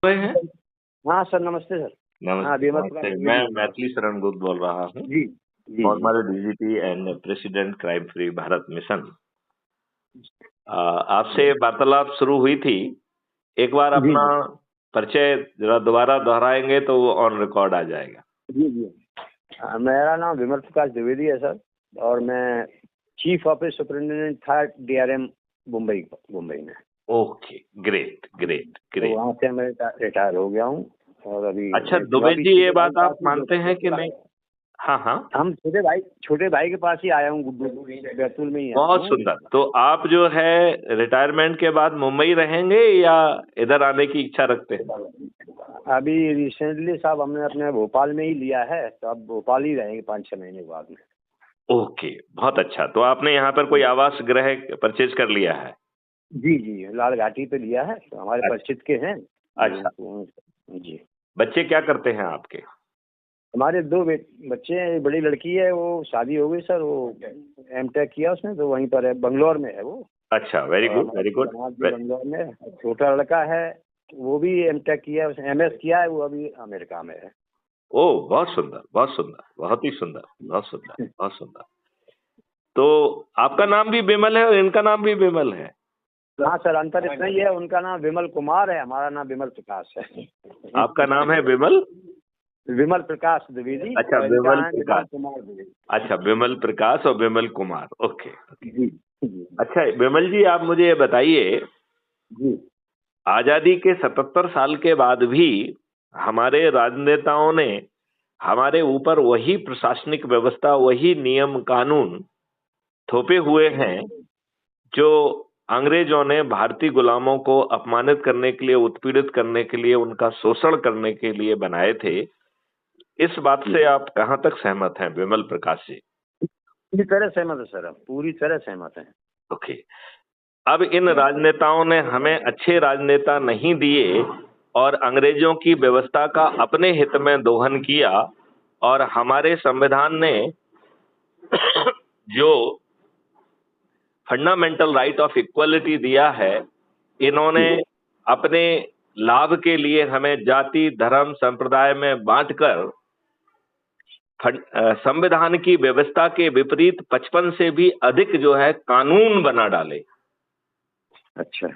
रहे हैं। हाँ सर, नमस्ते सर। हाँ, नमस्ते, मैं मैथिली शरण गुप्त बोल रहा हूँ, जी जी former DGP and president crime free Bharat mission. आपसे वार्तालाप शुरू हुई थी, एक बार जी अपना परिचय जरा दोबारा दोहराएंगे तो वो ऑन रिकॉर्ड आ जाएगा। जी जी मेरा नाम विमल प्रकाश द्विवेदी है सर, और मैं चीफ ऑफिस सुपरिटेंडेंट था DRM मुंबई में। ओके, ग्रेट ग्रेट तो ग्रेट। वहाँ से मैं रिटायर हो गया हूँ और अभी अच्छा द्विवेदी जी, ये बात आप मानते हैं कि नहीं? हाँ हाँ, हम छोटे भाई के पास ही आया हूँ, गुड्डू, बैतूल में ही बहुत सुंदर। तो आप जो है रिटायरमेंट के बाद मुंबई रहेंगे या इधर आने की इच्छा रखते हैं? अभी रिसेंटली साहब हमने अपने भोपाल में ही लिया है, तो अब भोपाल ही रहेंगे 5-6 महीने बाद में। ओके, बहुत अच्छा। तो आपने यहाँ पर कोई आवास गृह परचेज कर लिया है? जी जी, लाल घाटी पे लिया है, तो हमारे परिचित के हैं। अच्छा, जी। बच्चे क्या करते हैं आपके? हमारे 2 बच्चे हैं, एक बड़ी लड़की है, वो शादी हो गई सर, वो M.Tech किया उसने, तो वहीं पर है, बंगलौर में है वो। अच्छा, very good very good. Bangalore में है। छोटा लड़का है, वो भी M.Tech किया है, उसने MS किया है, वो अभी अमेरिका में है। ओह, बहुत सुंदर बहुत सुंदर, बहुत ही सुंदर, बहुत सुंदर बहुत सुंदर। तो आपका नाम भी विमल है और इनका नाम भी विमल है? हाँ सर, अंतर इतना ही है, उनका नाम विमल कुमार है, हमारा नाम विमल प्रकाश है। आपका नाम है विमल? विमल प्रकाश द्विवेदी। अच्छा, विमल प्रकाश। कुमार द्विवेदी। अच्छा, विमल प्रकाश और विमल कुमार, ओके। जी जी अच्छा विमल जी, आप मुझे ये बताइए, जी आजादी के 77 साल के बाद भी हमारे राजनेताओं ने हमारे ऊपर वही प्रशासनिक व्यवस्था, वही नियम कानून थोपे हुए हैं जो अंग्रेजों ने भारतीय गुलामों को अपमानित करने के लिए, उत्पीड़ित करने के लिए, उनका शोषण करने के लिए बनाए थे। इस बात से आप कहां तक सहमत हैं विमल प्रकाश जी? पूरी तरह सहमत है सर, हम पूरी तरह सहमत हैं। ओके। अब इन राजनेताओं ने हमें अच्छे राजनेता नहीं दिए और अंग्रेजों की व्यवस्था का अपने हित में दोहन किया, और हमारे संविधान ने जो फंडामेंटल राइट ऑफ इक्वलिटी दिया है, इन्होंने अपने लाभ के लिए हमें जाति, धर्म, संप्रदाय में बांटकर संविधान की व्यवस्था के विपरीत 55 से भी अधिक जो है कानून बना डाले। अच्छा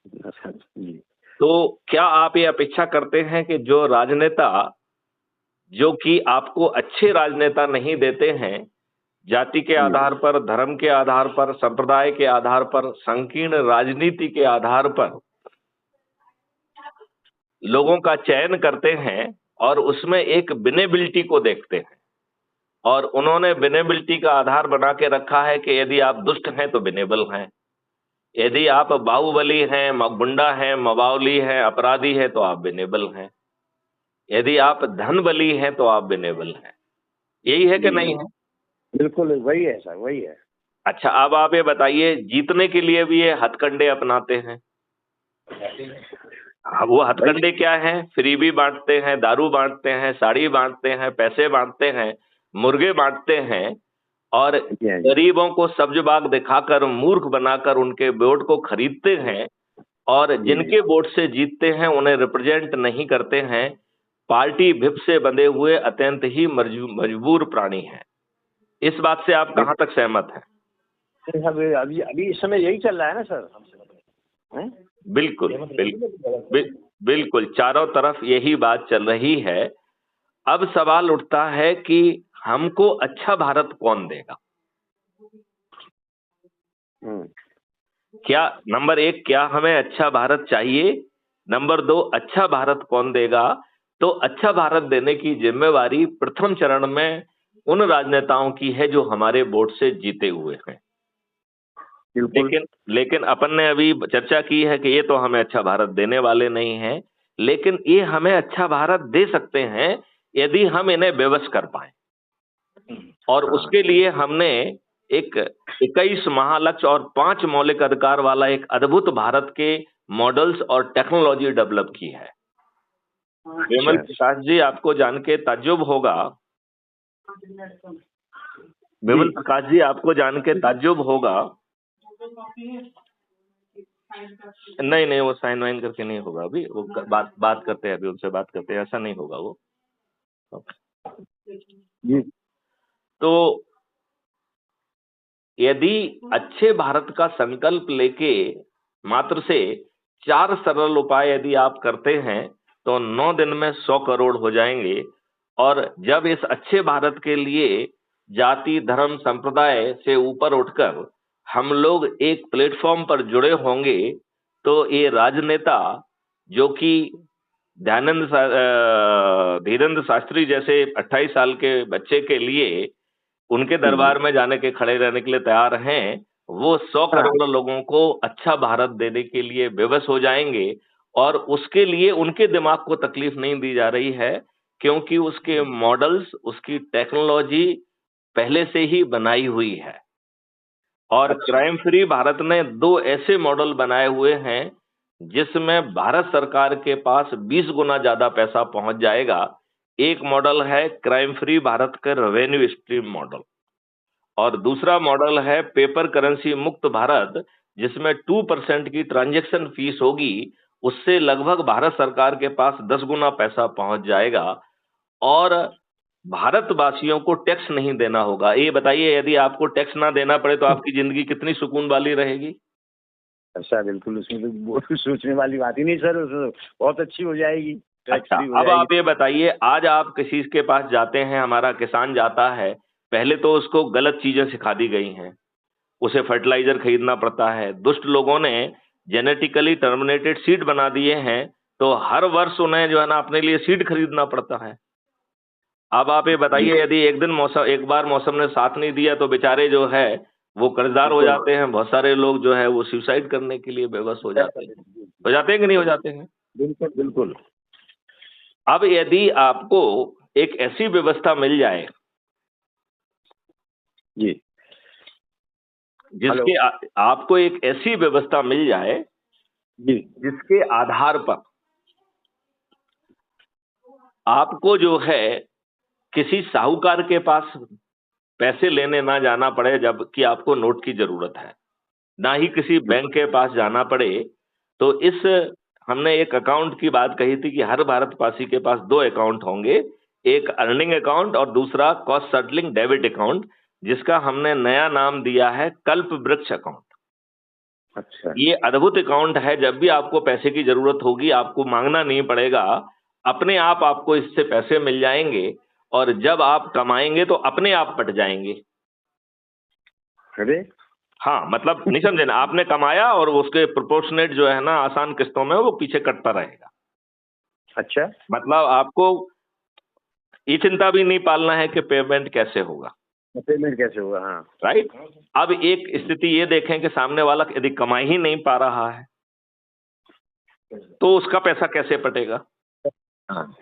जी। तो क्या आप ये अपेक्षा करते हैं कि जो राजनेता, जो कि आपको अच्छे राजनेता नहीं देते हैं, जाति के आधार पर, धर्म के आधार पर, संप्रदाय के आधार पर, संकीर्ण राजनीति के आधार पर लोगों का चयन करते हैं और उसमें एक विनेबिलिटी को देखते हैं, और उन्होंने विनेबिलिटी का आधार बना के रखा है कि यदि आप दुष्ट हैं तो विनेबल हैं, यदि आप बाहुबली हैं, गुंडा हैं, मवाली हैं, अपराधी हैं तो आप विनेबल हैं, यदि आप धन बली हैं तो आप विनेबल हैं। यही है कि नहीं है? बिल्कुल वही है सर, वही है। अच्छा, अब आप ये बताइए, जीतने के लिए भी ये हथकंडे अपनाते हैं। वो हथकंडे क्या हैं? फ्रीबी बांटते हैं, दारू बांटते हैं, साड़ी बांटते हैं, पैसे बांटते हैं, मुर्गे बांटते हैं, और गरीबों को सब्ज-बाग दिखाकर, मूर्ख बनाकर उनके वोट को खरीदते हैं, और जिनके वोट से जीतते हैं उन्हें रिप्रेजेंट नहीं करते हैं। पार्टी विप से बंधे हुए अत्यंत ही मजबूर प्राणी हैं। इस बात से आप कहां तक सहमत हैं? अभी अभी इस समय यही चल रहा है ना सर। बिल्कुल बिल्कुल, चारों तरफ यही बात चल रही है। अब सवाल उठता है कि हमको अच्छा भारत कौन देगा? क्या नंबर 1, क्या हमें अच्छा भारत चाहिए? नंबर 2, अच्छा भारत कौन देगा? तो अच्छा भारत देने की जिम्मेवारी प्रथम चरण में उन राजनेताओं की है जो हमारे वोट से जीते हुए हैं। लेकिन अपन ने अभी चर्चा की है कि ये तो हमें अच्छा भारत देने वाले नहीं हैं, लेकिन ये हमें अच्छा भारत दे सकते हैं यदि हम इन्हें विवश कर पाए। और उसके लिए हमने एक 21 महालक्ष्य और 5 मौलिक अधिकार वाला एक अद्भुत भारत के मॉडल्स और टेक्नोलॉजी डेवलप की है। विमल प्रकाश जी, आपको जान के ताज्जुब होगा, विमल प्रकाश जी आपको जान के ताज्जुब होगा नहीं नहीं, वो साइन वाइन करके नहीं होगा अभी, वो बात करते हैं, अभी उनसे बात करते हैं, ऐसा नहीं होगा वो। जी तो यदि अच्छे भारत का संकल्प लेके मात्र से 4 सरल उपाय यदि आप करते हैं तो 9 दिन में 100 करोड़ हो जाएंगे। और जब इस अच्छे भारत के लिए जाति धर्म संप्रदाय से ऊपर उठकर हम लोग एक प्लेटफॉर्म पर जुड़े होंगे तो ये राजनेता, जो कि धीरेन्द्र शास्त्री जैसे 28 साल के बच्चे के लिए उनके दरबार में जाने के खड़े रहने के लिए तैयार हैं, वो 100 करोड़ लोगों को अच्छा भारत देने के लिए बेबस हो जाएंगे। और उसके लिए उनके दिमाग को तकलीफ नहीं दी जा रही है, क्योंकि उसके मॉडल्स, उसकी टेक्नोलॉजी पहले से ही बनाई हुई है। और क्राइम फ्री भारत ने 2 ऐसे मॉडल बनाए हुए हैं जिसमें भारत सरकार के पास 20 गुना ज्यादा पैसा पहुंच जाएगा। एक मॉडल है क्राइम फ्री भारत का रेवेन्यू स्ट्रीम मॉडल, और दूसरा मॉडल है पेपर करेंसी मुक्त भारत, जिसमें 2% की ट्रांजैक्शन फीस होगी। उससे लगभग भारत सरकार के पास 10 गुना पैसा पहुंच जाएगा और भारतवासियों को टैक्स नहीं देना होगा। ये बताइए, यदि आपको टैक्स ना देना पड़े तो आपकी जिंदगी कितनी सुकून वाली रहेगी? अच्छा, बिल्कुल, उसमें तो बहुत कुछ सोचने वाली बात ही नहीं सर, उसमें बहुत अच्छी हो जाएगी, टैक्स अच्छा, फ्री हो अब आप जाएगी। ये बताइए, आज आप किसी के पास जाते हैं, हमारा किसान जाता है, पहले तो उसको गलत चीजें सिखा दी गई हैं, उसे फर्टिलाइजर खरीदना पड़ता है, दुष्ट लोगों ने जेनेटिकली टर्मिनेटेड सीड बना दिए हैं, तो हर वर्ष उन्हें जो है ना अपने लिए सीड खरीदना पड़ता है। अब आप ये बताइए, यदि एक बार मौसम ने साथ नहीं दिया तो बेचारे जो है वो कर्जदार हो जाते हैं। बहुत सारे लोग जो है वो सुसाइड करने के लिए बेबस हो जाते हैं। हो जाते हैं कि नहीं हो जाते हैं? बिल्कुल बिल्कुल। अब यदि आपको एक ऐसी व्यवस्था मिल जाए जी, जिसके आपको एक ऐसी व्यवस्था मिल जाए जी जिसके आधार पर आपको जो है किसी साहूकार के पास पैसे लेने ना जाना पड़े जबकि आपको नोट की जरूरत है, ना ही किसी बैंक के पास जाना पड़े। तो इस हमने एक अकाउंट की बात कही थी कि हर भारतवासी के पास 2 अकाउंट होंगे, एक अर्निंग अकाउंट और दूसरा कॉस्ट सेटलिंग डेबिट अकाउंट, जिसका हमने नया नाम दिया है कल्प वृक्ष अकाउंट। अच्छा, ये अद्भुत अकाउंट है, जब भी आपको पैसे की जरूरत होगी आपको मांगना नहीं पड़ेगा, अपने आप आपको इससे पैसे मिल जाएंगे और जब आप कमाएंगे तो अपने आप पट जाएंगे। अरे हाँ, मतलब नहीं समझे ना, आपने कमाया और उसके प्रोपोर्शनेट जो है ना आसान किस्तों में वो पीछे कटता रहेगा। अच्छा, मतलब आपको ये चिंता भी नहीं पालना है कि पेमेंट कैसे होगा। पेमेंट कैसे होगा? हाँ, राइट। अब एक स्थिति ये देखें कि सामने वाला यदि कमा ही नहीं पा रहा है तो उसका पैसा कैसे पटेगा? हाँ,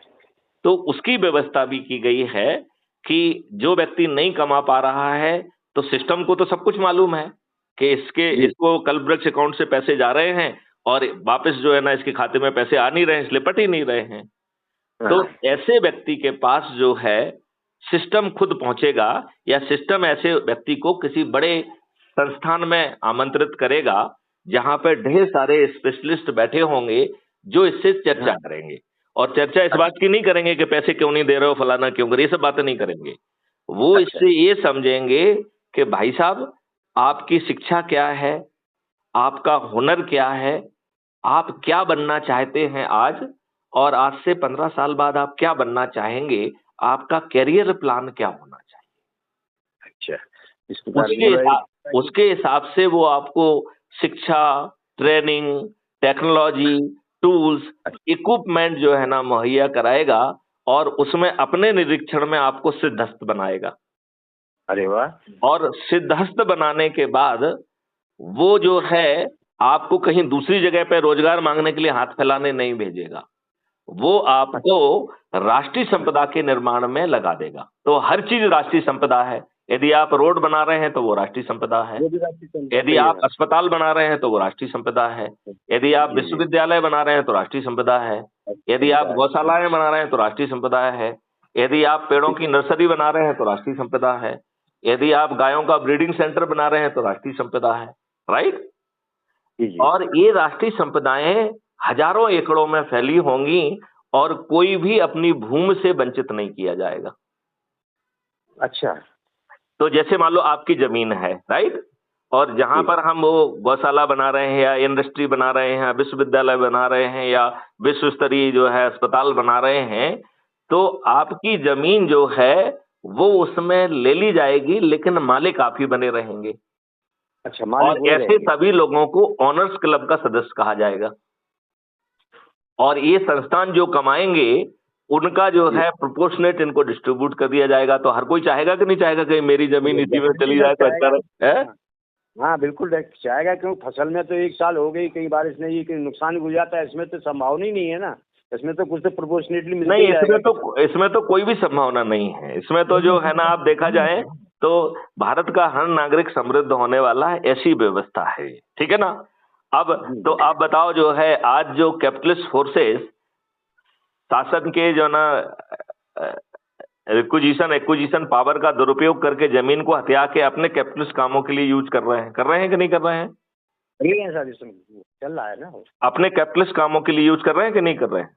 तो उसकी व्यवस्था भी की गई है कि जो व्यक्ति नहीं कमा पा रहा है तो सिस्टम को तो सब कुछ मालूम है कि इसको कल्पवृक्ष अकाउंट से पैसे जा रहे हैं और वापस जो है ना इसके खाते में पैसे आ नहीं रहे हैं, इसलिए पट ही नहीं रहे हैं। तो ऐसे व्यक्ति के पास जो है सिस्टम खुद पहुंचेगा, या सिस्टम ऐसे व्यक्ति को किसी बड़े संस्थान में आमंत्रित करेगा जहां पर ढेर सारे स्पेशलिस्ट बैठे होंगे जो इससे चर्चा करेंगे। और चर्चा इस बात की नहीं करेंगे कि पैसे क्यों नहीं दे रहे हो, फलाना क्यों करे, ये सब बातें नहीं करेंगे। वो इससे ये समझेंगे कि भाई साहब आपकी शिक्षा क्या है, आपका हुनर क्या है, आप क्या बनना चाहते हैं आज, और आज से 15 साल बाद आप क्या बनना चाहेंगे, आपका कैरियर प्लान क्या होना चाहिए। अच्छा, इस प्रकार उसके हिसाब से वो आपको शिक्षा, ट्रेनिंग, टेक्नोलॉजी, टूल्स, इक्विपमेंट जो है ना मुहैया कराएगा और उसमें अपने निरीक्षण में आपको सिद्धहस्त बनाएगा। अरे वाह! और सिद्धहस्त बनाने के बाद वो जो है आपको कहीं दूसरी जगह पे रोजगार मांगने के लिए हाथ फैलाने नहीं भेजेगा, वो आपको राष्ट्रीय संपदा के निर्माण में लगा देगा। तो हर चीज राष्ट्रीय संपदा है। यदि आप रोड बना रहे हैं तो वो राष्ट्रीय संपदा है, यदि आप अस्पताल बना रहे हैं तो वो राष्ट्रीय संपदा है, यदि आप विश्वविद्यालय बना रहे हैं तो राष्ट्रीय संपदा है, यदि आप गौशालाएं बना रहे हैं तो राष्ट्रीय संपदा है, यदि आप पेड़ों की नर्सरी बना रहे हैं तो राष्ट्रीय संपदा है, यदि आप गायों का ब्रीडिंग सेंटर बना रहे हैं तो राष्ट्रीय संपदा है। राइट। जी जी। और ये राष्ट्रीय संपदाएं हजारों एकड़ों में फैली होंगी और कोई भी अपनी भूमि से वंचित नहीं किया जाएगा। अच्छा। तो जैसे मान लो आपकी जमीन है, राइट, और जहां जी। पर हम वो गौशाला बना रहे हैं या इंडस्ट्री बना रहे हैं, विश्वविद्यालय बना रहे हैं या विश्व स्तरीय जो है अस्पताल बना रहे हैं, तो आपकी जमीन जो है वो उसमें ले ली जाएगी, लेकिन मालिक आप ही बने रहेंगे। अच्छा, मालिक और वही ऐसे रहेंगे। सभी लोगों को ऑनर्स क्लब का सदस्य कहा जाएगा। और ये संस्थान जो कमाएंगे उनका जो जी। है प्रोपोर्शनेट इनको डिस्ट्रीब्यूट कर दिया जाएगा। तो हर कोई चाहेगा कि नहीं चाहेगा कि मेरी जमीन इसी में डेफिनेटली चली सर जाए तो अच्छा चाहेगा। रहे, है? हाँ हाँ, बिल्कुल चाहेगा, क्योंकि फसल में तो एक साल हो गई, कहीं बारिश नहीं, कहीं नुकसान हो जाता है, इसमें तो संभावना ही नहीं है ना। इसमें तो कुछ तो प्रोपोर्शनेटली मिलते नहीं, ही जाएगा किसान। इसमें तो कोई भी संभावना नहीं है। इसमें तो जो है ना, आप देखा जाए तो भारत का हर नागरिक समृद्ध होने वाला है, ऐसी व्यवस्था है, ठीक है ना। अब तो जी आप बताओ, जो है आज जो कैपिटलिस्ट फोर्सेस शासन के जो ना एक्विजिशन एक्विजिशन पावर का दुरुपयोग करके जमीन को हथिया के अपने कैपिटलिस्ट कामों के लिए यूज कर रहे हैं कि नहीं कर रहे हैं? रही है सर, इसमें चल रहा है ना। अपने कैपिटलिस्ट कामों के लिए यूज कर रहे हैं कि नहीं कर रहे हैं?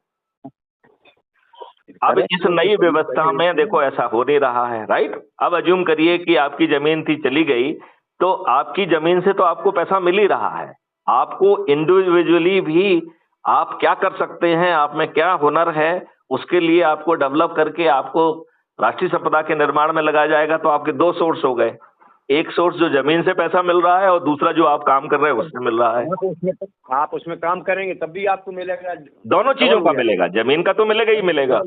अब करें इस तो नई सही व्यवस्था में करें। देखो ऐसा हो नहीं रहा है, राइट। अब अज्यूम करिए कि आपकी जमीन थी, चली गई, तो आपकी जमीन से तो आपको पैसा मिल ही रहा है। आपको इंडिविजुअली भी आप क्या कर सकते हैं, आप में क्या हुनर है, उसके लिए आपको डेवलप करके आपको राष्ट्रीय संपदा के निर्माण में लगाया जाएगा। तो आपके दो सोर्स हो गए, एक सोर्स जो जमीन से पैसा मिल रहा है और दूसरा जो आप काम कर रहे हैं उससे मिल रहा है। हाँ, तो उसमें तो आप उसमें काम करेंगे तब भी आपको मिलेगा, दोनों डबल चीजों हो का जाएगा। मिलेगा, जमीन का तो मिलेगा ही मिलेगा,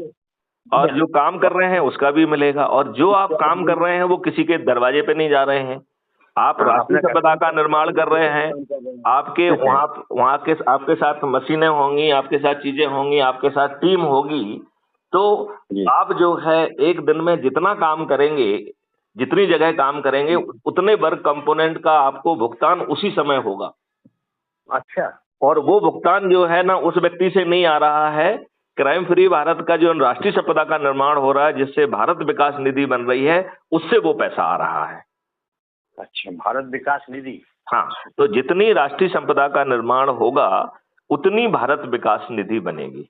और जो काम कर रहे हैं उसका भी मिलेगा। और जो आप काम कर रहे हैं वो किसी के दरवाजे पे नहीं जा रहे हैं, आप हाँ, राष्ट्रीय अपना संपदा का निर्माण कर रहे हैं। आपके वहाँ वहाँ के आपके साथ मशीनें होंगी, आपके साथ चीजें होंगी, आपके साथ टीम होगी। तो जी। आप जो है एक दिन में जितना काम करेंगे, जितनी जगह काम करेंगे, उतने वर्क कंपोनेंट का आपको भुगतान उसी समय होगा। अच्छा। और वो भुगतान जो है ना उस व्यक्ति से नहीं आ रहा है। क्राइम फ्री भारत का जो राष्ट्रीय संपदा का निर्माण हो रहा है, जिससे भारत विकास निधि बन रही है, उससे वो पैसा आ रहा है। अच्छा, भारत विकास निधि। हाँ, तो जितनी राष्ट्रीय संपदा का निर्माण होगा उतनी भारत विकास निधि बनेगी।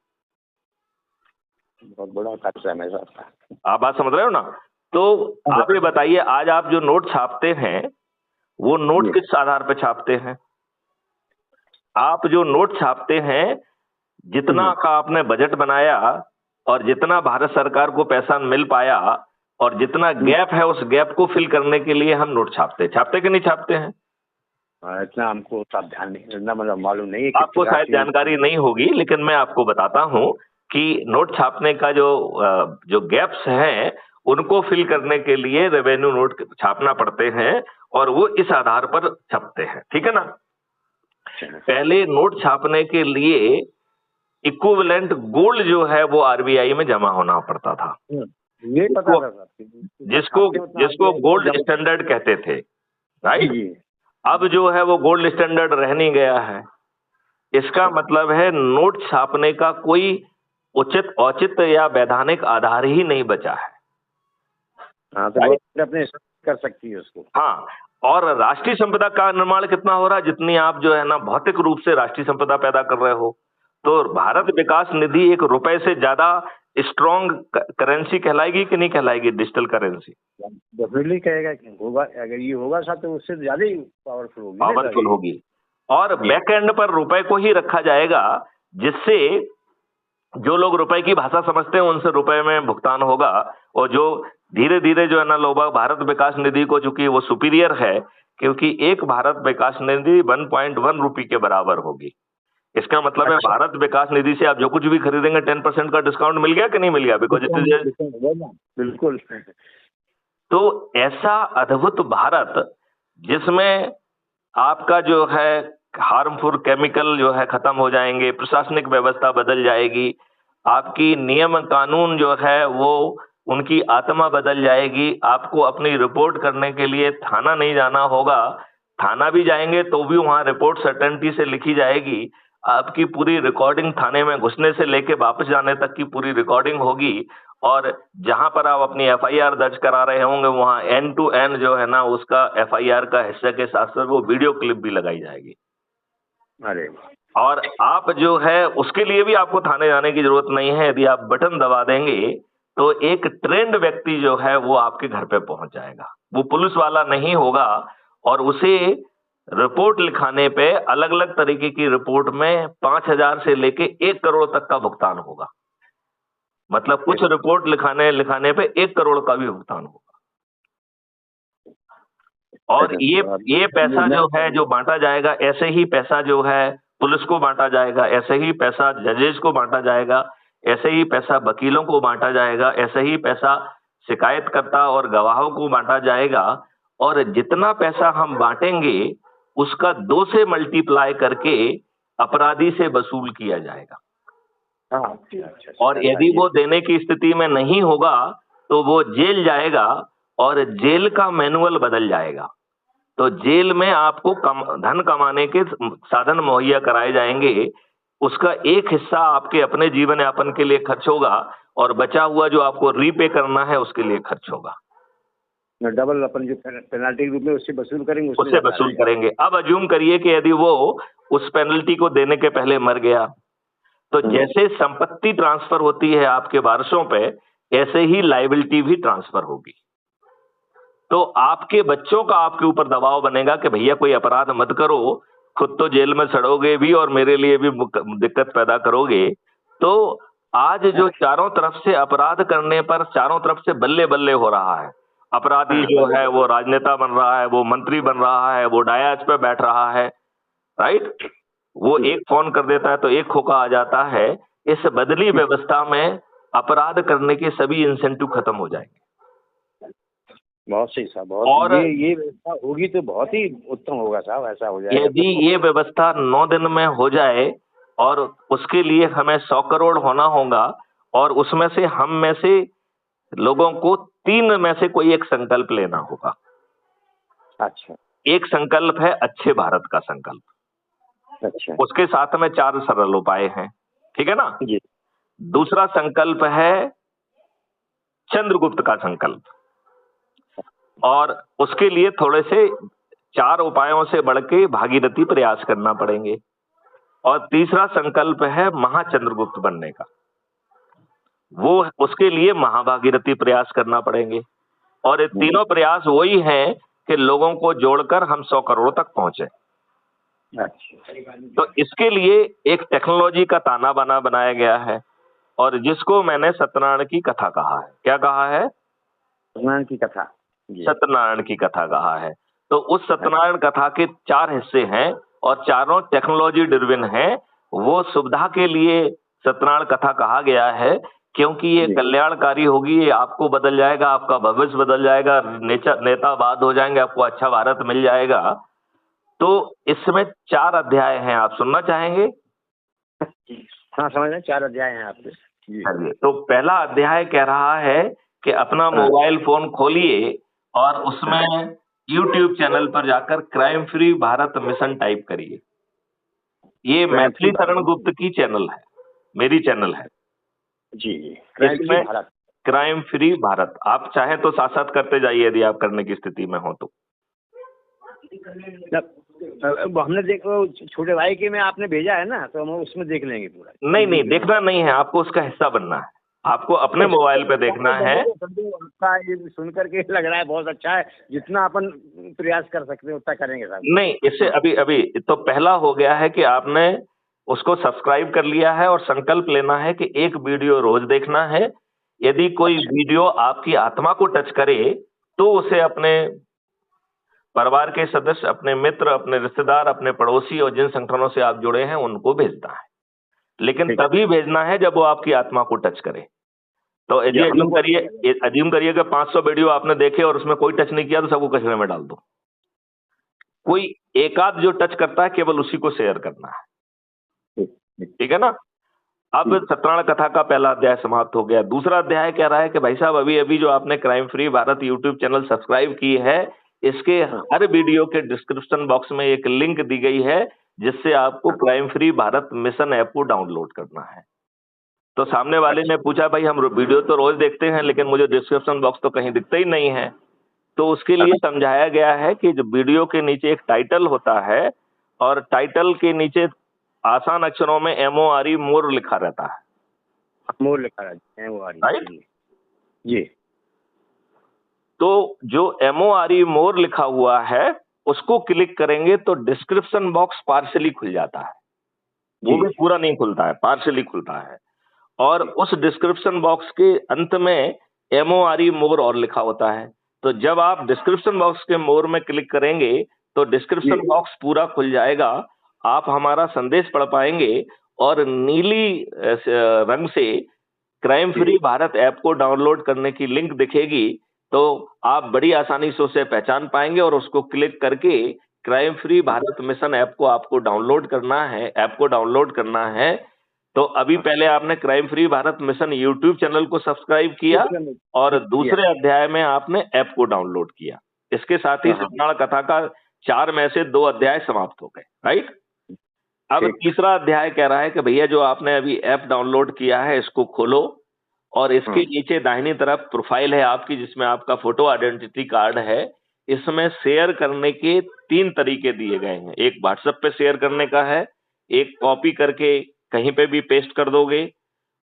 बहुत बड़ा खर्चा है मेरे साथ। आप बात समझ रहे हो ना। तो आप ये बताइए, आज आप जो नोट छापते हैं वो नोट किस आधार पर छापते हैं? आप जो नोट छापते हैं, जितना का आपने बजट बनाया और जितना भारत सरकार को पैसा मिल पाया और जितना गैप है, उस गैप को फिल करने के लिए हम नोट छापते कि नहीं छापते हैं? इतना हमको सब ध्यान नहीं, इतना मतलब मालूम नहीं है किस आपको प्रकार शायद की। जानकारी नहीं होगी, लेकिन मैं आपको बताता हूं कि नोट छापने का जो गैप्स हैं उनको फिल करने के लिए रेवेन्यू नोट छापना पड़ते हैं और वो इस आधार पर छपते हैं, ठीक है ना। पहले नोट छापने के लिए इक्विवेलेंट गोल्ड जो है वो आरबीआई में जमा होना पड़ता था, ये पता था सर। जिसको जिसको गोल्ड स्टैंडर्ड कहते थे, राइट। अब जो है वो गोल्ड स्टैंडर्ड रह नहीं गया है। इसका मतलब है नोट छापने का कोई उचित औचित्य या वैधानिक आधार ही नहीं बचा है। हाँ, तो वो अपने कर सकती है उसको। हाँ, और राष्ट्रीय संपदा का निर्माण कितना हो रहा है, जितनी आप जो है ना भौतिक रूप से राष्ट्रीय संपदा पैदा कर रहे हो। तो भारत विकास निधि एक रुपए से ज्यादा स्ट्रॉन्ग करेंसी कहलाएगी कि नहीं कहलाएगी, डिजिटल करेंसी? डेफिनेटली कहेगा कि होगा, अगर ये होगा साथ तो उससे ज्यादा ही पावरफुल होगी। पावरफुल होगी। और बैक एंड पर रुपए को ही रखा जाएगा, जिससे जो लोग रुपए की भाषा समझते हैं उनसे रुपए में भुगतान होगा। और जो धीरे धीरे जो है ना लोग भारत विकास निधि को, चूंकि वो सुपीरियर है, क्योंकि एक भारत विकास निधि 1.1 रुपये के बराबर होगी। इसका मतलब है भारत विकास निधि से आप जो कुछ भी खरीदेंगे 10% का डिस्काउंट मिल गया कि नहीं मिल गया, बिकॉज इट इज। बिल्कुल। तो ऐसा अद्भुत भारत जिसमें आपका जो है हार्मफुल केमिकल जो है खत्म हो जाएंगे, प्रशासनिक व्यवस्था बदल जाएगी, आपकी नियम कानून जो है वो उनकी आत्मा बदल जाएगी। आपको अपनी रिपोर्ट करने के लिए थाना नहीं जाना होगा, थाना भी जाएंगे तो भी वहां रिपोर्ट सर्टेनिटी से लिखी जाएगी। आपकी पूरी रिकॉर्डिंग थाने में घुसने से लेके वापस जाने तक की पूरी रिकॉर्डिंग होगी। और जहां पर आप अपनी एफआईआर दर्ज करा रहे होंगे वहां एंड टू एंड जो है ना उसका एफआईआर का हिस्से के साथ साथ वो वीडियो क्लिप भी लगाई जाएगी। अरे और आप जो है उसके लिए भी आपको थाने जाने की जरूरत नहीं है। यदि आप बटन दबा देंगे तो एक ट्रेंड व्यक्ति जो है वो आपके घर पे पहुंच जाएगा। वो पुलिस वाला नहीं होगा और उसे रिपोर्ट लिखाने पे अलग अलग तरीके की रिपोर्ट में 5,000 से लेके 1 करोड़ तक का भुगतान होगा। मतलब कुछ रिपोर्ट लिखाने लिखाने पे 1 करोड़ का भी भुगतान होगा। और ये पैसा जो है जो बांटा जाएगा, ऐसे ही पैसा जो है पुलिस को बांटा जाएगा, ऐसे ही पैसा जजेस को बांटा जाएगा, ऐसे ही पैसा वकीलों को बांटा जाएगा, ऐसे ही पैसा शिकायतकर्ता और गवाहों को बांटा जाएगा। और जितना पैसा हम बांटेंगे उसका 2 से मल्टीप्लाई करके अपराधी से वसूल किया जाएगा। और यदि वो देने की स्थिति में नहीं होगा तो वो जेल जाएगा और जेल का मैनुअल बदल जाएगा। तो जेल में आपको धन कमाने के साधन मुहैया कराए जाएंगे। उसका एक हिस्सा आपके अपने जीवन यापन के लिए खर्च होगा और बचा हुआ जो आपको रीपे करना है उसके लिए खर्च होगा। डबल अपन जो पेनल्टी के रूप में उससे वसूल करेंगे, उससे वसूल करेंगे। अब अज्यूम करिए कि यदि वो उस पेनल्टी को देने के पहले मर गया, तो जैसे संपत्ति ट्रांसफर होती है आपके वारसों पे, ऐसे ही लायबिलिटी भी ट्रांसफर होगी। तो आपके बच्चों का आपके ऊपर दबाव बनेगा कि भैया कोई अपराध मत करो, खुद तो जेल में सड़ोगे भी और मेरे लिए भी दिक्कत पैदा करोगे। तो आज जो चारों तरफ से अपराध करने पर चारों तरफ से बल्ले बल्ले हो रहा है। अपराधी जो है वो राजनेता बन रहा है, वो मंत्री बन रहा है, वो डायाज पे बैठ रहा है, राइट। वो एक फोन कर देता है तो एक खोखा आ जाता है। इस बदली व्यवस्था में अपराध करने के सभी इंसेंटिव खत्म हो जाएंगे। बहुत सही साहब, बहुत। और ये व्यवस्था होगी तो बहुत ही उत्तम होगा साहब, ऐसा हो जाए। यदि ये व्यवस्था 9 दिन में हो जाए और उसके लिए हमें 100 करोड़ होना होगा और उसमें से हम में से लोगों को 3 में से कोई एक संकल्प लेना होगा। अच्छा। एक संकल्प है अच्छे भारत का संकल्प। अच्छा। उसके साथ में 4 सरल उपाय हैं, ठीक है ना जी। दूसरा संकल्प है चंद्रगुप्त का संकल्प, और उसके लिए थोड़े से 4 उपायों से बढ़ के भागीरथी प्रयास करना पड़ेंगे। और तीसरा संकल्प है महाचंद्रगुप्त बनने का, वो उसके लिए महाभागीरथी प्रयास करना पड़ेंगे। और ये तीनों प्रयास वही हैं कि लोगों को जोड़कर हम 100 करोड़ तक पहुंचे। तो इसके लिए एक टेक्नोलॉजी का ताना बाना बनाया गया है और जिसको मैंने सत्यनारायण की कथा कहा है। क्या कहा है? सत्यनारायण की कथा। सत्यनारायण की कथा कहा है। तो उस सत्यनारायण कथा के 4 हिस्से हैं और चारों टेक्नोलॉजी ड्रिवन हैं। वो सुविधा के लिए सत्यनारायण कथा कहा गया है क्योंकि ये कल्याणकारी होगी, ये आपको बदल जाएगा, आपका भविष्य बदल जाएगा, नेतावाद हो जाएंगे, आपको अच्छा भारत मिल जाएगा। तो इसमें 4 अध्याय हैं, आप सुनना चाहेंगे? हाँ समझ रहे, 4 अध्याय हैं आपके। तो पहला अध्याय कह रहा है कि अपना मोबाइल फोन खोलिए और उसमें YouTube चैनल पर जाकर crime free Bharat mission type करिए। ये मैथिली शरण गुप्त की चैनल है, मेरी चैनल है जी। Crime free Bharat. आप चाहे तो साथ साथ करते जाइए यदि आप करने की स्थिति में हो तो। हमने देखो छोटे भाई के में आपने भेजा है ना, तो हम उसमें देख लेंगे पूरा। नहीं देखना नहीं है, आपको उसका हिस्सा बनना है, आपको अपने मोबाइल पे देखना है। आपका ये सुन करके लग रहा है बहुत अच्छा है, जितना अपन प्रयास कर सकते हैं उतना करेंगे साहब। नहीं, इससे अभी तो पहला हो गया है कि आपने उसको सब्सक्राइब कर लिया है और संकल्प लेना है कि एक वीडियो रोज देखना है। यदि कोई वीडियो आपकी आत्मा को टच करे तो उसे अपने परिवार के सदस्य, अपने मित्र, अपने रिश्तेदार, अपने पड़ोसी और जिन संगठनों से आप जुड़े हैं उनको भेजना है, लेकिन तभी भेजना है जब वो आपकी आत्मा को टच करे। तो अज्यूम करिए कि 500 वीडियो आपने देखे और उसमें कोई टच नहीं किया तो सबको कचरे में डाल दो। कोई एक आध जो टच करता है केवल उसी को शेयर करना है, ठीक है ना। अब सत्यनारायण कथा का पहला अध्याय समाप्त हो गया। दूसरा अध्याय कह रहा है कि भाई साहब अभी जो आपने crime free Bharat YouTube channel subscribe की है, इसके हर वीडियो के डिस्क्रिप्शन बॉक्स में एक लिंक दी गई है जिससे आपको crime free Bharat mission app को डाउनलोड करना है। तो सामने वाले ने पूछा भाई हम वीडियो तो रोज देखते हैं लेकिन मुझे डिस्क्रिप्शन बॉक्स तो कहीं दिखता ही नहीं है। तो उसके लिए समझाया गया है कि जो वीडियो के नीचे एक टाइटल होता है और टाइटल के नीचे आसान अक्षरों में MORE मोर लिखा रहता है। मोर लिखा रहता है, MORE, राइट। जी। तो जो MORE मोर लिखा हुआ है उसको क्लिक करेंगे तो डिस्क्रिप्शन बॉक्स पार्शली खुल जाता है, वो भी पूरा नहीं खुलता है, पार्शली खुलता है। और उस डिस्क्रिप्शन बॉक्स के अंत में MORE मोर और लिखा होता है। तो जब आप डिस्क्रिप्शन बॉक्स के मोर में क्लिक करेंगे तो डिस्क्रिप्शन बॉक्स पूरा खुल जाएगा, आप हमारा संदेश पढ़ पाएंगे और नीली रंग से क्राइम फ्री भारत ऐप को डाउनलोड करने की लिंक दिखेगी, तो आप बड़ी आसानी से उसे पहचान पाएंगे और उसको क्लिक करके crime free Bharat mission app को आपको डाउनलोड करना है, ऐप को डाउनलोड करना है। तो अभी पहले आपने crime free Bharat mission YouTube channel को सब्सक्राइब किया और दूसरे अध्याय में आपने ऐप को डाउनलोड किया। इसके साथ ही सत्यनारायण कथा का 4 में से 2 अध्याय समाप्त हो गए। राइट। अब तीसरा अध्याय कह रहा है कि भैया जो आपने अभी ऐप डाउनलोड किया है इसको खोलो और इसके नीचे दाहिनी तरफ प्रोफाइल है आपकी, जिसमें आपका फोटो आइडेंटिटी कार्ड है। इसमें शेयर करने के 3 तरीके दिए गए हैं। एक व्हाट्सएप पे शेयर करने का है, एक कॉपी करके कहीं पे भी पेस्ट कर दोगे,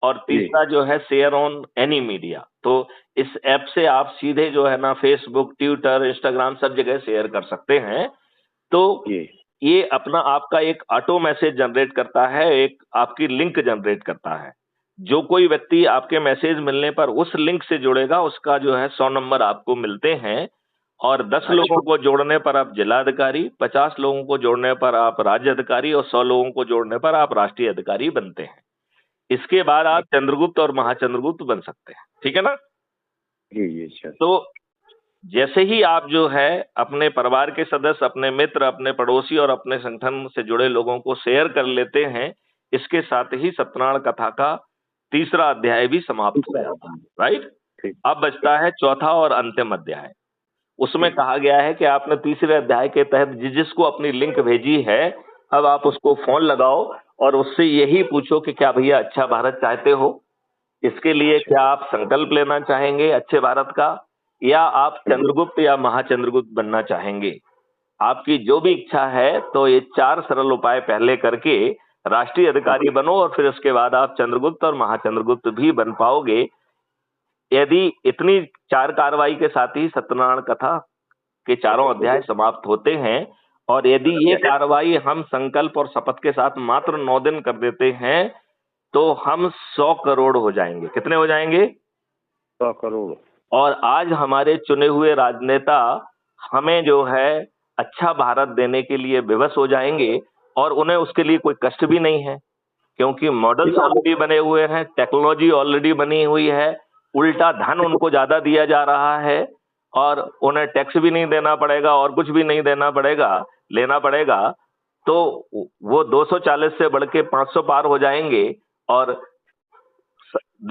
और तीसरा जो है शेयर ऑन एनी मीडिया। तो इस ऐप से आप सीधे जो है ना फेसबुक, ट्विटर, इंस्टाग्राम सब जगह शेयर कर सकते हैं। तो ये अपना आपका एक ऑटो मैसेज जनरेट करता है, एक आपकी लिंक जनरेट करता है। जो कोई व्यक्ति आपके मैसेज मिलने पर उस लिंक से जुड़ेगा उसका जो है 100 नंबर आपको मिलते हैं, और 10 लोगों को जोड़ने पर आप जिला अधिकारी, 50 लोगों को जोड़ने पर आप राज्य अधिकारी और 100 लोगों को जोड़ने पर आप राष्ट्रीय अधिकारी बनते हैं। इसके बाद आप चंद्रगुप्त और महाचंद्रगुप्त बन सकते हैं। ठीक है ना? जी सर। तो जैसे ही आप जो है अपने परिवार के सदस्य, अपने मित्र, अपने पड़ोसी और अपने संगठन से जुड़े लोगों को शेयर कर लेते हैं, इसके साथ ही सत्यनारायण कथा का तीसरा अध्याय भी समाप्त हो जाता है। राइट। अब बचता है चौथा और अंतिम अध्याय। उसमें कहा गया है कि आपने तीसरे अध्याय के तहत जिसको अपनी लिंक भेजी है, अब आप उसको फोन लगाओ और उससे यही पूछो कि क्या भैया अच्छा भारत चाहते हो? इसके लिए क्या आप संकल्प लेना चाहेंगे अच्छे भारत का, या आप चंद्रगुप्त या महाचंद्रगुप्त बनना चाहेंगे? आपकी जो भी इच्छा है, तो ये 4 सरल उपाय पहले करके राष्ट्रीय अधिकारी बनो और फिर उसके बाद आप चंद्रगुप्त और महाचंद्रगुप्त भी बन पाओगे। यदि इतनी 4 कार्रवाई के साथ ही सत्यनारायण कथा के चारों अध्याय समाप्त होते हैं, और यदि ये कार्रवाई हम संकल्प और शपथ के साथ मात्र 9 दिन कर देते हैं, तो हम 100 करोड़ हो जाएंगे। कितने हो जाएंगे? 100 करोड़। और आज हमारे चुने हुए राजनेता हमें जो है अच्छा भारत देने के लिए विवश हो जाएंगे, और उन्हें उसके लिए कोई कष्ट भी नहीं है, क्योंकि मॉडल्स ऑलरेडी बने हुए हैं, टेक्नोलॉजी ऑलरेडी बनी हुई है, उल्टा धन उनको ज्यादा दिया जा रहा है, और उन्हें टैक्स भी नहीं देना पड़ेगा और कुछ भी नहीं देना पड़ेगा, लेना पड़ेगा। तो वो 240 से बढ़ के 500 पार हो जाएंगे और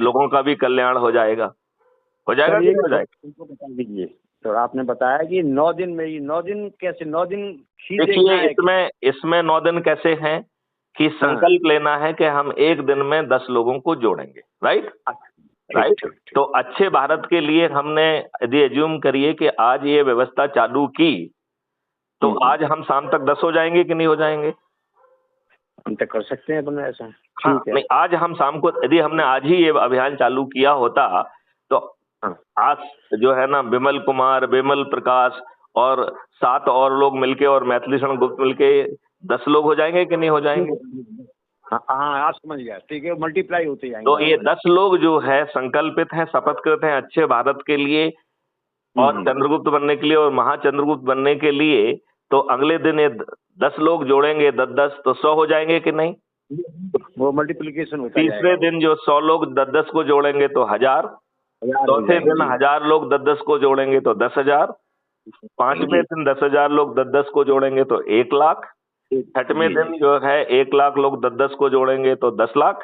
लोगों का भी कल्याण हो जाएगा। हो जाएगा कि नहीं हो जाएगा? उनको बता दीजिए। तो आपने बताया कि 9 दिन में ही, 9 दिन कैसे? 9 दिन देखिए, इसमें 9 दिन कैसे हैं कि संकल्प लेना है कि हम एक दिन में 10 लोगों को जोड़ेंगे। राइट। राइट। तो अच्छे भारत के लिए हमने यदि एज्यूम करिए कि आज ये व्यवस्था चालू की, तो आज हम शाम तक 10 हो जाएंगे कि नहीं हो जाएंगे? हम तक कर सकते हैं अपने ऐसा। हाँ, नहीं, आज हम शाम को यदि हमने आज ही ये अभियान चालू किया होता, तो आज जो है ना विमल कुमार, विमल प्रकाश और 7 और लोग मिलके और मैथिली शरण गुप्त मिलके 10 लोग हो जाएंगे कि नहीं हो जाएंगे? हाँ, आप समझ गया। ठीक है, मल्टीप्लाई होते जाएंगे। तो ये 10 लोग जो है संकल्पित हैं, शपथकृत हैं अच्छे भारत के लिए और चंद्रगुप्त बनने के लिए और महाचंद्रगुप्त बनने के लिए। तो अगले दिन ये 10 लोग जोड़ेंगे 10-10, तो 100 हो जाएंगे कि नहीं? वो मल्टीप्लिकेशन होता है। तीसरे दिन जो 100 लोग 10-10 को जोड़ेंगे तो 1000, चौथे दिन 1000 लोग 10-10 को जोड़ेंगे तो 10,000, पांचवें दिन 10,000 लोग 10-10 को जोड़ेंगे तो 1 लाख, छठवें दिन जो है 1 लाख लोग 10-10 को जोड़ेंगे तो 10 लाख,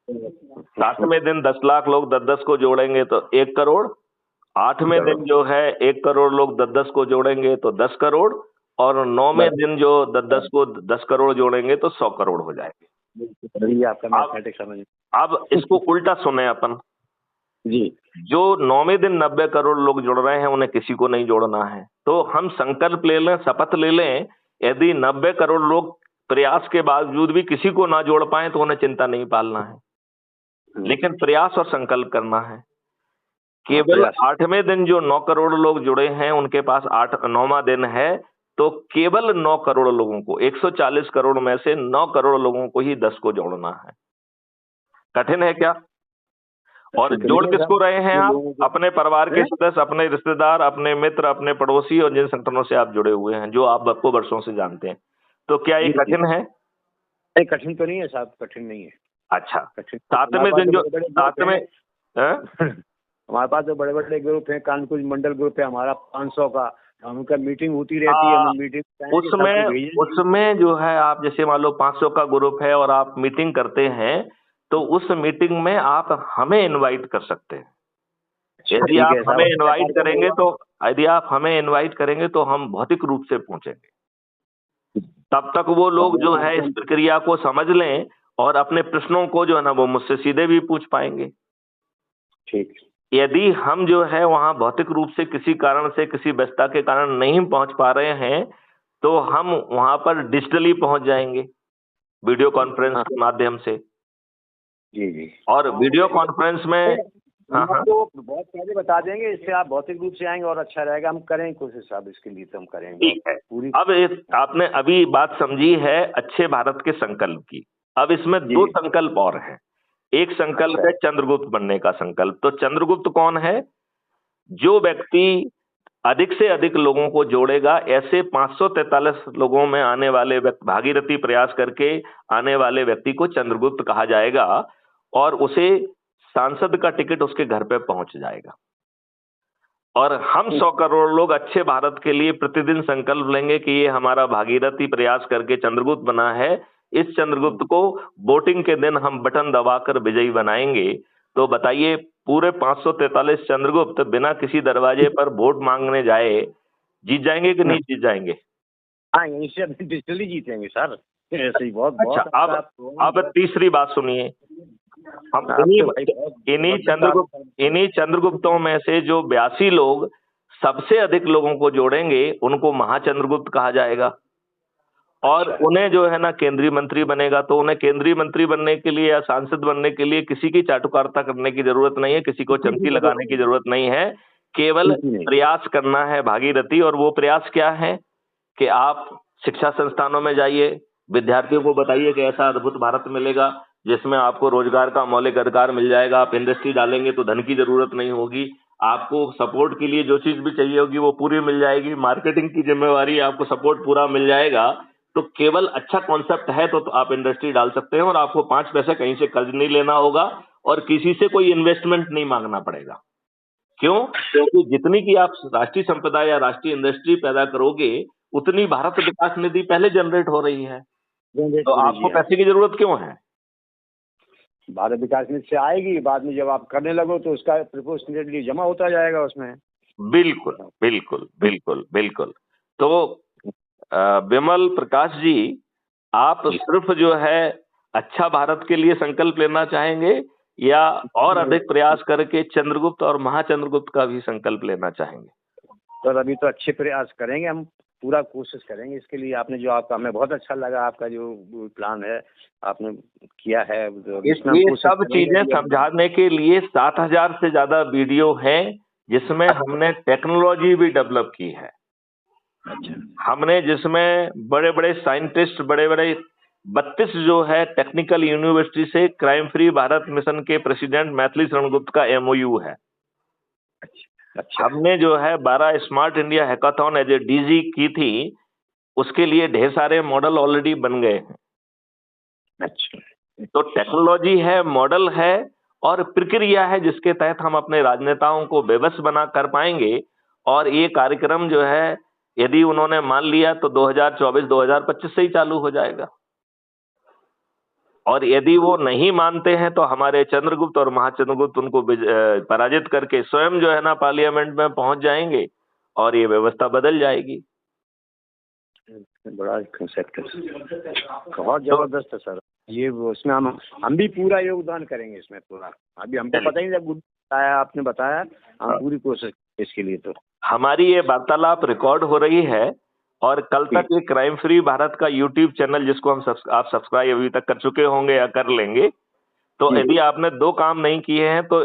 सातवें दिन 10 लाख लोग 10-10 को जोड़ेंगे तो 1 करोड़, आठवें दिन जो है 1 करोड़ लोग 10-10 को जोड़ेंगे तो 10 करोड़, और 9वें दिन जो 10-10 को 10 करोड़ जोड़ेंगे तो 100 करोड़ हो जाएंगे। अब इसको उल्टा सुने अपन जी। जो 9वें दिन 90 करोड़ लोग जुड़ रहे हैं उन्हें किसी को नहीं जोड़ना है, तो हम संकल्प ले लें, शपथ ले लें, यदि 90 करोड़ लोग प्रयास के बावजूद भी किसी को ना जोड़ पाए तो उन्हें चिंता नहीं पालना है, लेकिन प्रयास और संकल्प करना है। केवल 8वें दिन जो 9 करोड़ लोग जुड़े हैं उनके पास 9वां दिन है, तो केवल 9 करोड़ लोगों को, 140 करोड़ में से 9 करोड़ लोगों को ही 10 को जोड़ना है। कठिन है क्या? और जोड़ किसको रहे हैं आप? अपने परिवार के सदस्य, अपने रिश्तेदार, अपने मित्र, अपने पड़ोसी और जिन संगठनों से आप जुड़े हुए हैं, जो आप आपको वर्षों से जानते हैं। तो क्या ये कठिन है? नहीं, कठिन तो नहीं है साहब, कठिन नहीं है। अच्छा, 7वें दिन जो 7वें हमारे पास जो बड़े बड़े ग्रुप हैं, कानपुर मंडल ग्रुप है हमारा 500 का, उनका मीटिंग होती रहती है, हम मीटिंग उसमें जो है आप जैसे मान लो 500 का ग्रुप है और आप मीटिंग करते हैं, तो उस मीटिंग में आप हमें इनवाइट कर सकते हैं। यदि आप हमें इनवाइट करेंगे तो हम भौतिक रूप से पहुंचेंगे। तब तक वो लोग जो है इस प्रक्रिया को समझ लें और अपने प्रश्नों को जो है ना वो मुझसे सीधे भी पूछ पाएंगे। ठीक। यदि हम जो है वहां भौतिक रूप से किसी कारण से, किसी व्यस्तता के कारण नहीं पहुंच पा रहे हैं, तो हम वहां पर डिजिटली पहुंच जाएंगे वीडियो कॉन्फ्रेंस के माध्यम से। जी जी। और वीडियो कॉन्फ्रेंस में तो बहुत पहले बता देंगे, इससे आप भौतिक रूप से आएंगे और अच्छा रहेगा। हम करेंगे कोशिश साहब, इसके लिए तो हम करेंगे। ठीक है। अब आपने अभी बात समझी है अच्छे भारत के संकल्प की। अब इसमें 2 संकल्प और हैं। एक संकल्प है चंद्रगुप्त बनने का संकल्प। तो चंद्रगुप्त कौन है? जो व्यक्ति अधिक से अधिक लोगों को जोड़ेगा, ऐसे 543 लोगों में आने वाले भागीरथी प्रयास करके आने वाले व्यक्ति को चंद्रगुप्त कहा जाएगा, और उसे सांसद का टिकट उसके घर पे पहुंच जाएगा। और हम 100 करोड़ लोग अच्छे भारत के लिए प्रतिदिन संकल्प लेंगे कि ये हमारा भागीरथी प्रयास करके चंद्रगुप्त बना है, इस चंद्रगुप्त को वोटिंग के दिन हम बटन दबाकर विजयी बनाएंगे। तो बताइए, पूरे 543 चंद्रगुप्त बिना किसी दरवाजे पर वोट मांगने जाए जीत जाएंगे कि नहीं जीत जाएंगे? हाँ, डिजिटली जीतेंगे सर। ऐसे ही बहुत अच्छा। अब तीसरी बात सुनिए। हम इन्हीं चंद्रगुप्तों में से जो 82 लोग सबसे अधिक लोगों को जोड़ेंगे उनको महाचंद्रगुप्त कहा जाएगा। और उन्हें जो है ना केंद्रीय मंत्री बनेगा, तो उन्हें केंद्रीय मंत्री बनने के लिए या सांसद बनने के लिए किसी की चाटुकारिता करने की जरूरत नहीं है, किसी को चमकी लगाने की जरूरत नहीं है। केवल प्रयास करना है भागीरथी। और वो प्रयास क्या है कि आप शिक्षा संस्थानों में जाइए, विद्यार्थियों को बताइए कि ऐसा अद्भुत भारत मिलेगा जिसमें आपको रोजगार का मौलिक अधिकार मिल जाएगा। आप इंडस्ट्री डालेंगे तो धन की जरूरत नहीं होगी, आपको सपोर्ट के लिए जो चीज भी चाहिए होगी वो पूरी मिल जाएगी, मार्केटिंग की जिम्मेवारी, आपको सपोर्ट पूरा मिल जाएगा। तो केवल अच्छा कॉन्सेप्ट है तो आप इंडस्ट्री डाल सकते हैं और आपको 5 पैसे कहीं से कर्ज नहीं लेना होगा और किसी से कोई इन्वेस्टमेंट नहीं मांगना पड़ेगा। क्यों? क्योंकि जितनी की आप राष्ट्रीय संपदा या राष्ट्रीय इंडस्ट्री पैदा करोगे उतनी भारत विकास निधि पहले जनरेट हो रही है, तो आपको पैसे की जरूरत क्यों है? भारत विकास निधि से आएगी, बाद में जब आप करने लगो तो उसका प्रोपोर्शनेटली जमा होता जाएगा उसमें। बिल्कुल बिल्कुल बिल्कुल बिल्कुल। तो विमल प्रकाश जी, आप सिर्फ जो है अच्छा भारत के लिए संकल्प लेना चाहेंगे या और अधिक प्रयास करके चंद्रगुप्त और महाचंद्रगुप्त का भी संकल्प लेना चाहेंगे? तो अभी तो अच्छे प्रयास करेंगे, हम पूरा कोशिश करेंगे इसके लिए। आपने जो आपका, हमें बहुत अच्छा लगा आपका जो प्लान है आपने किया है। ये सब चीजें समझाने के लिए 7000 से ज्यादा वीडियो हैं जिसमें हमने टेक्नोलॉजी भी डेवलप की है। अच्छा। हमने जिसमें बड़े बड़े साइंटिस्ट, बड़े बड़े 32 जो है टेक्निकल यूनिवर्सिटी से क्राइम फ्री भारत मिशन के प्रेसिडेंट मैथिली शरण गुप्त का MOU है। अच्छा। हमने जो है 12 smart India hackathon as a DG की थी, उसके लिए ढेर सारे मॉडल ऑलरेडी बन गए हैं। अच्छा। तो टेक्नोलॉजी है, मॉडल है और प्रक्रिया है जिसके तहत हम अपने राजनेताओं को बेबस बना कर पाएंगे। और ये कार्यक्रम जो है यदि उन्होंने मान लिया तो 2024-2025 से ही चालू हो जाएगा। और यदि वो नहीं मानते हैं तो हमारे चंद्रगुप्त और महाचंद्रगुप्त उनको पराजित करके स्वयं जो है ना पार्लियामेंट में पहुंच जाएंगे और ये व्यवस्था बदल जाएगी। बड़ा कंसेप्ट है, बहुत जबरदस्त है सर ये। उसमें हम भी पूरा योगदान करेंगे इसमें पूरा। अभी हमको पता ही नहीं, जब बताया आपने बताया, हम पूरी कोशिश इसके लिए। तो हमारी ये वार्तालाप रिकॉर्ड हो रही है और कल तक ये क्राइम फ्री भारत का यूट्यूब चैनल, जिसको आप सब्सक्राइब अभी तक कर चुके होंगे या कर लेंगे, तो यदि आपने 2 काम नहीं किए हैं तो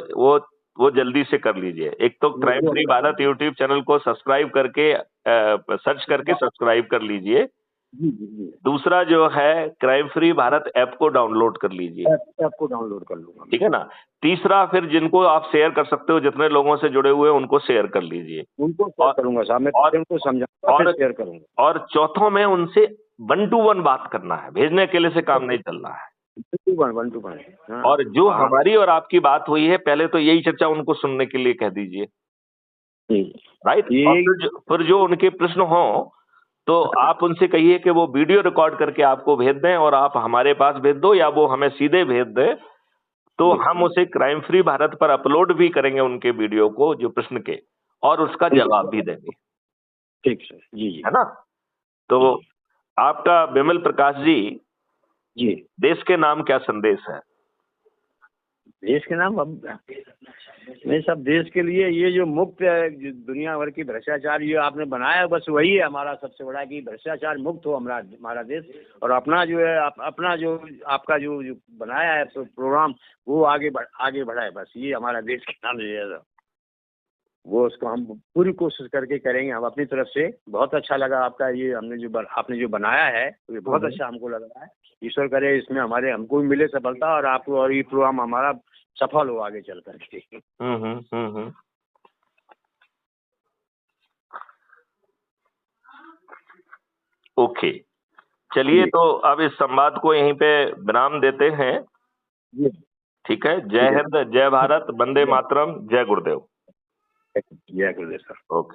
वो जल्दी से कर लीजिए। एक तो crime free Bharat YouTube channel को सब्सक्राइब करके सर्च करके सब्सक्राइब कर लीजिए। दूसरा जो है, क्राइम फ्री भारत ऐप को डाउनलोड कर लीजिए। ऐप को डाउनलोड कर लूंगा, ठीक है ना। तीसरा, फिर जिनको आप शेयर कर सकते हो, जितने लोगों से जुड़े हुए हैं उनको शेयर कर लीजिए। उनको शेयर करूंगा साहब, मैं उनको समझाऊंगा और शेयर करूंगा। और चौथों में उनसे 1 to 1 बात करना है, भेजने के लिए से काम नहीं चलना है। 1 to 1। और जो हमारी और आपकी बात हुई है, पहले तो यही चर्चा उनको सुनने के लिए कह दीजिए, राइट। और फिर जो उनके प्रश्न हो तो आप उनसे कहिए कि वो वीडियो रिकॉर्ड करके आपको भेज दें और आप हमारे पास भेज दो, या वो हमें सीधे भेज दें, तो हम उसे क्राइम फ्री भारत पर अपलोड भी करेंगे उनके वीडियो को, जो प्रश्न के, और उसका जवाब भी देंगे। ठीक सर, जी जी, है ना। तो आपका विमल प्रकाश जी, देश के नाम क्या संदेश है? देश के नाम, अब नहीं सब देश के लिए ये जो मुक्त दुनिया भर की भ्रष्टाचार ये आपने बनाया, बस वही है हमारा सबसे बड़ा, कि भ्रष्टाचार मुक्त हो हमारा देश। और अपना जो है अपना जो आपका जो बनाया है प्रोग्राम, वो आगे बढ़ाए, बस ये हमारा देश के नाम है। वो उसको हम पूरी कोशिश करके करेंगे हम अपनी तरफ से। बहुत अच्छा लगा आपका ये आपने जो बनाया है, ये बहुत अच्छा हमको लग रहा है। ईश्वर करे इसमें हमको भी मिले सफलता, और आपको, और ये प्रोग्राम हमारा सफल हो आगे चल करके। ओके, चलिए, तो अब इस संवाद को यहीं पे विराम देते हैं। ठीक है। जय हिंद, जय भारत, वंदे मातरम, जय गुरुदेव। जय गुरुदेव सर। ओके।